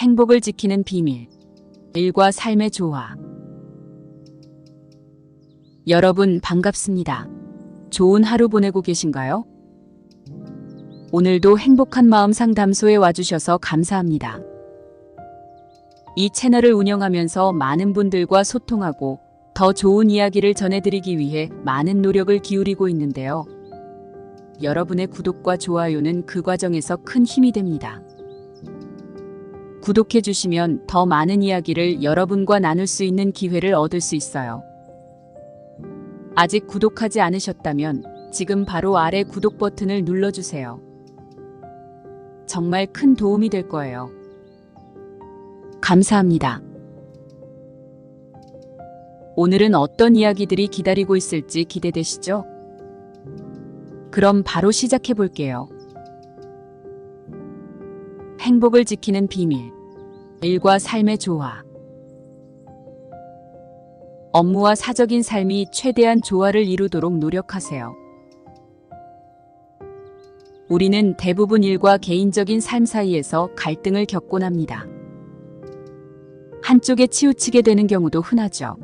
행복을 지키는 비밀. 일과 삶의 조화. 여러분 반갑습니다. 좋은 하루 보내고 계신가요? 오늘도 행복한 마음 상담소에 와주셔서 감사합니다. 이 채널을 운영하면서 많은 분들과 소통하고 더 좋은 이야기를 전해드리기 위해 많은 노력을 기울이고 있는데요. 여러분의 구독과 좋아요는 그 과정에서 큰 힘이 됩니다. 구독해 주시면 더 많은 이야기를 여러분과 나눌 수 있는 기회를 얻을 수 있어요. 아직 구독하지 않으셨다면 지금 바로 아래 구독 버튼을 눌러주세요. 정말 큰 도움이 될 거예요. 감사합니다. 오늘은 어떤 이야기들이 기다리고 있을지 기대되시죠? 그럼 바로 시작해 볼게요. 행복을 지키는 비밀. 일과 삶의 조화. 업무와 사적인 삶이 최대한 조화를 이루도록 노력하세요. 우리는 대부분 일과 개인적인 삶 사이에서 갈등을 겪곤 합니다. 한쪽에 치우치게 되는 경우도 흔하죠.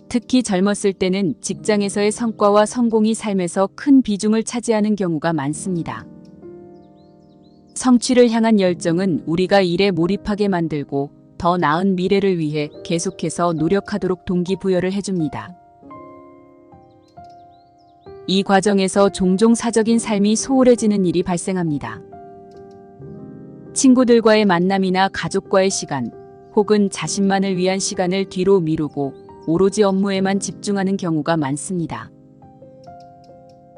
특히 젊었을 때는 직장에서의 성과와 성공이 삶에서 큰 비중을 차지하는 경우가 많습니다. 성취를 향한 열정은 우리가 일에 몰입하게 만들고 더 나은 미래를 위해 계속해서 노력하도록 동기부여를 해줍니다. 이 과정에서 종종 사적인 삶이 소홀해지는 일이 발생합니다. 친구들과의 만남이나 가족과의 시간, 혹은 자신만을 위한 시간을 뒤로 미루고 오로지 업무에만 집중하는 경우가 많습니다.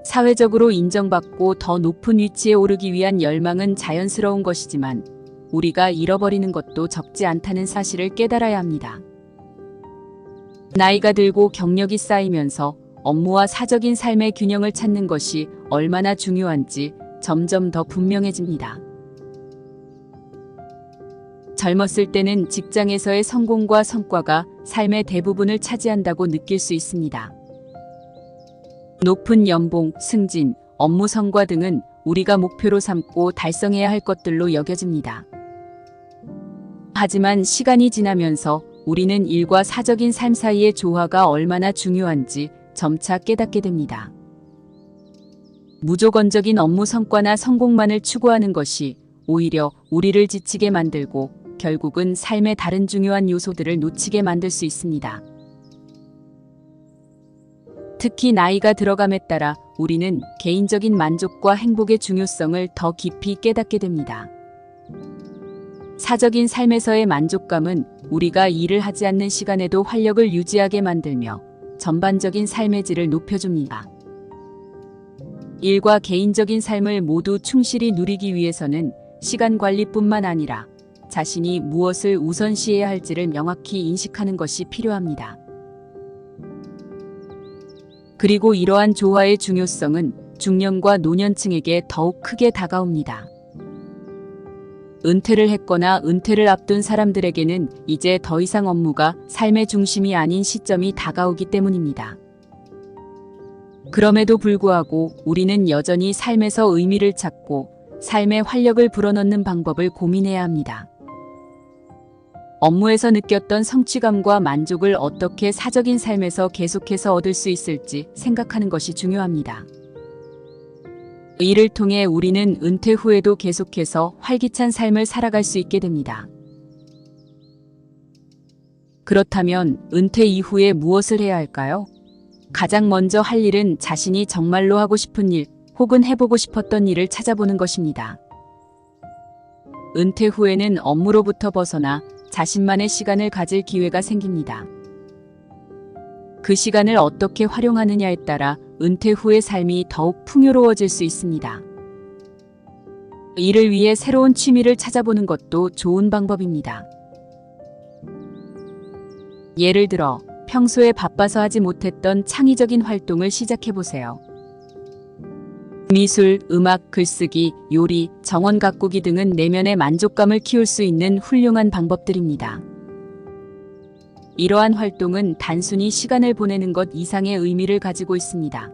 사회적으로 인정받고 더 높은 위치에 오르기 위한 열망은 자연스러운 것이지만 우리가 잃어버리는 것도 적지 않다는 사실을 깨달아야 합니다. 나이가 들고 경력이 쌓이면서 업무와 사적인 삶의 균형을 찾는 것이 얼마나 중요한지 점점 더 분명해집니다. 젊었을 때는 직장에서의 성공과 성과가 삶의 대부분을 차지한다고 느낄 수 있습니다. 높은 연봉, 승진, 업무 성과 등은 우리가 목표로 삼고 달성해야 할 것들로 여겨집니다. 하지만 시간이 지나면서 우리는 일과 사적인 삶 사이의 조화가 얼마나 중요한지 점차 깨닫게 됩니다. 무조건적인 업무 성과나 성공만을 추구하는 것이 오히려 우리를 지치게 만들고 결국은 삶의 다른 중요한 요소들을 놓치게 만들 수 있습니다. 특히 나이가 들어감에 따라 우리는 개인적인 만족과 행복의 중요성을 더 깊이 깨닫게 됩니다. 사적인 삶에서의 만족감은 우리가 일을 하지 않는 시간에도 활력을 유지하게 만들며 전반적인 삶의 질을 높여줍니다. 일과 개인적인 삶을 모두 충실히 누리기 위해서는 시간 관리뿐만 아니라 자신이 무엇을 우선시해야 할지를 명확히 인식하는 것이 필요합니다. 그리고 이러한 조화의 중요성은 중년과 노년층에게 더욱 크게 다가옵니다. 은퇴를 했거나 은퇴를 앞둔 사람들에게는 이제 더 이상 업무가 삶의 중심이 아닌 시점이 다가오기 때문입니다. 그럼에도 불구하고 우리는 여전히 삶에서 의미를 찾고 삶의 활력을 불어넣는 방법을 고민해야 합니다. 업무에서 느꼈던 성취감과 만족을 어떻게 사적인 삶에서 계속해서 얻을 수 있을지 생각하는 것이 중요합니다. 이를 통해 우리는 은퇴 후에도 계속해서 활기찬 삶을 살아갈 수 있게 됩니다. 그렇다면 은퇴 이후에 무엇을 해야 할까요? 가장 먼저 할 일은 자신이 정말로 하고 싶은 일 혹은 해보고 싶었던 일을 찾아보는 것입니다. 은퇴 후에는 업무로부터 벗어나 자신만의 시간을 가질 기회가 생깁니다. 그 시간을 어떻게 활용하느냐에 따라 은퇴 후의 삶이 더욱 풍요로워질 수 있습니다. 이를 위해 새로운 취미를 찾아보는 것도 좋은 방법입니다. 예를 들어 평소에 바빠서 하지 못했던 창의적인 활동을 시작해보세요. 미술, 음악, 글쓰기, 요리, 정원 가꾸기 등은 내면의 만족감을 키울 수 있는 훌륭한 방법들입니다. 이러한 활동은 단순히 시간을 보내는 것 이상의 의미를 가지고 있습니다.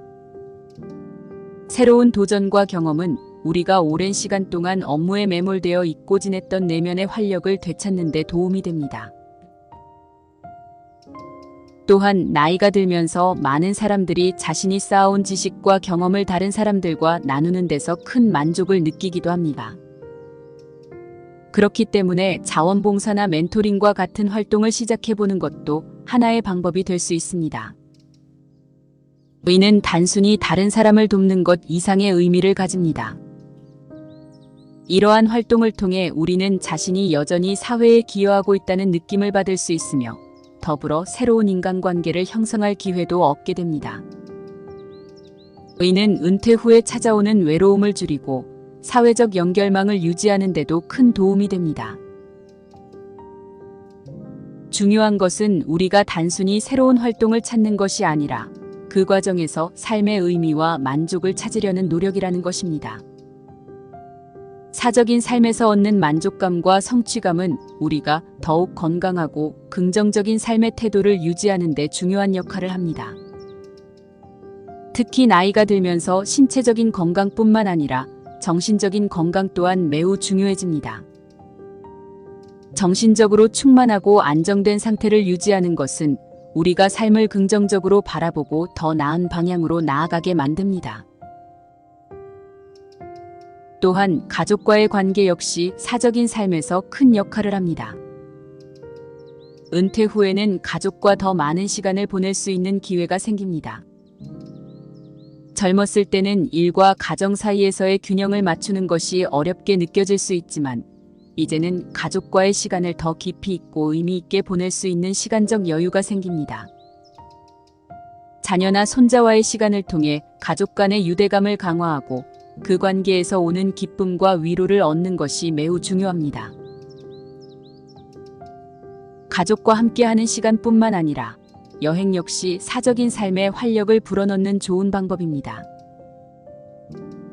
새로운 도전과 경험은 우리가 오랜 시간 동안 업무에 매몰되어 잊고 지냈던 내면의 활력을 되찾는 데 도움이 됩니다. 또한 나이가 들면서 많은 사람들이 자신이 쌓아온 지식과 경험을 다른 사람들과 나누는 데서 큰 만족을 느끼기도 합니다. 그렇기 때문에 자원봉사나 멘토링과 같은 활동을 시작해보는 것도 하나의 방법이 될 수 있습니다. 이는 단순히 다른 사람을 돕는 것 이상의 의미를 가집니다. 이러한 활동을 통해 우리는 자신이 여전히 사회에 기여하고 있다는 느낌을 받을 수 있으며 더불어 새로운 인간관계를 형성할 기회도 얻게 됩니다. 이는 은퇴 후에 찾아오는 외로움을 줄이고 사회적 연결망을 유지하는 데도 큰 도움이 됩니다. 중요한 것은 우리가 단순히 새로운 활동을 찾는 것이 아니라 그 과정에서 삶의 의미와 만족을 찾으려는 노력이라는 것입니다. 사적인 삶에서 얻는 만족감과 성취감은 우리가 더욱 건강하고 긍정적인 삶의 태도를 유지하는 데 중요한 역할을 합니다. 특히 나이가 들면서 신체적인 건강뿐만 아니라 정신적인 건강 또한 매우 중요해집니다. 정신적으로 충만하고 안정된 상태를 유지하는 것은 우리가 삶을 긍정적으로 바라보고 더 나은 방향으로 나아가게 만듭니다. 또한 가족과의 관계 역시 사적인 삶에서 큰 역할을 합니다. 은퇴 후에는 가족과 더 많은 시간을 보낼 수 있는 기회가 생깁니다. 젊었을 때는 일과 가정 사이에서의 균형을 맞추는 것이 어렵게 느껴질 수 있지만 이제는 가족과의 시간을 더 깊이 있고 의미 있게 보낼 수 있는 시간적 여유가 생깁니다. 자녀나 손자와의 시간을 통해 가족 간의 유대감을 강화하고 그 관계에서 오는 기쁨과 위로를 얻는 것이 매우 중요합니다. 가족과 함께하는 시간뿐만 아니라 여행 역시 사적인 삶에 활력을 불어넣는 좋은 방법입니다.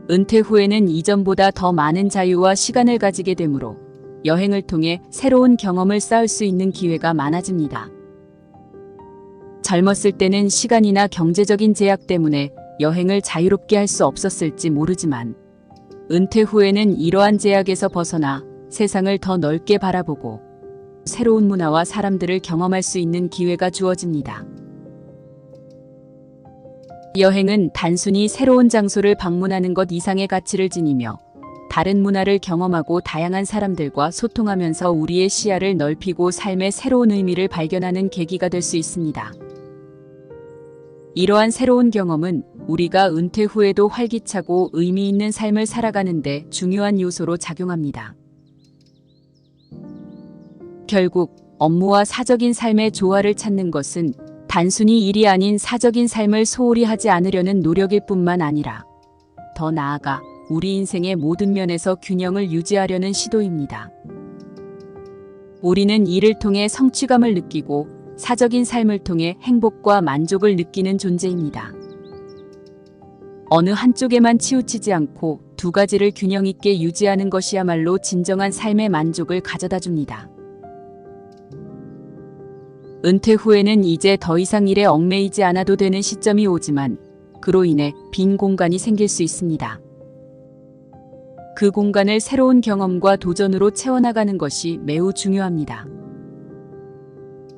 은퇴 후에는 이전보다 더 많은 자유와 시간을 가지게 되므로 여행을 통해 새로운 경험을 쌓을 수 있는 기회가 많아집니다. 젊었을 때는 시간이나 경제적인 제약 때문에 여행을 자유롭게 할 수 없었을지 모르지만 은퇴 후에는 이러한 제약에서 벗어나 세상을 더 넓게 바라보고 새로운 문화와 사람들을 경험할 수 있는 기회가 주어집니다. 여행은 단순히 새로운 장소를 방문하는 것 이상의 가치를 지니며 다른 문화를 경험하고 다양한 사람들과 소통하면서 우리의 시야를 넓히고 삶의 새로운 의미를 발견하는 계기가 될 수 있습니다. 이러한 새로운 경험은 우리가 은퇴 후에도 활기차고 의미 있는 삶을 살아가는 데 중요한 요소로 작용합니다. 결국 업무와 사적인 삶의 조화를 찾는 것은 단순히 일이 아닌 사적인 삶을 소홀히 하지 않으려는 노력일 뿐만 아니라 더 나아가 우리 인생의 모든 면에서 균형을 유지하려는 시도입니다. 우리는 일을 통해 성취감을 느끼고 사적인 삶을 통해 행복과 만족을 느끼는 존재입니다. 어느 한쪽에만 치우치지 않고 두 가지를 균형 있게 유지하는 것이야말로 진정한 삶의 만족을 가져다 줍니다. 은퇴 후에는 이제 더 이상 일에 얽매이지 않아도 되는 시점이 오지만 그로 인해 빈 공간이 생길 수 있습니다. 그 공간을 새로운 경험과 도전으로 채워나가는 것이 매우 중요합니다.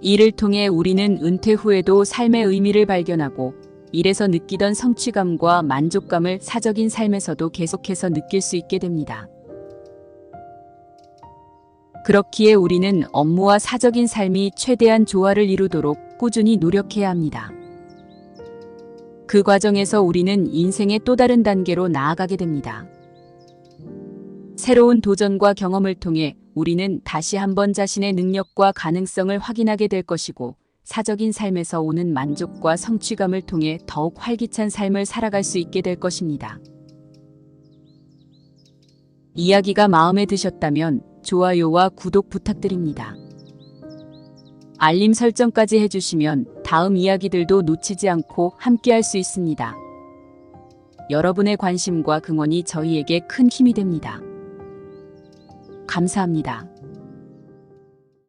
이를 통해 우리는 은퇴 후에도 삶의 의미를 발견하고 일에서 느끼던 성취감과 만족감을 사적인 삶에서도 계속해서 느낄 수 있게 됩니다. 그렇기에 우리는 업무와 사적인 삶이 최대한 조화를 이루도록 꾸준히 노력해야 합니다. 그 과정에서 우리는 인생의 또 다른 단계로 나아가게 됩니다. 새로운 도전과 경험을 통해 우리는 다시 한번 자신의 능력과 가능성을 확인하게 될 것이고 사적인 삶에서 오는 만족과 성취감을 통해 더욱 활기찬 삶을 살아갈 수 있게 될 것입니다. 이야기가 마음에 드셨다면 좋아요와 구독 부탁드립니다. 알림 설정까지 해주시면 다음 이야기들도 놓치지 않고 함께할 수 있습니다. 여러분의 관심과 긍원이 저희에게 큰 힘이 됩니다. 감사합니다.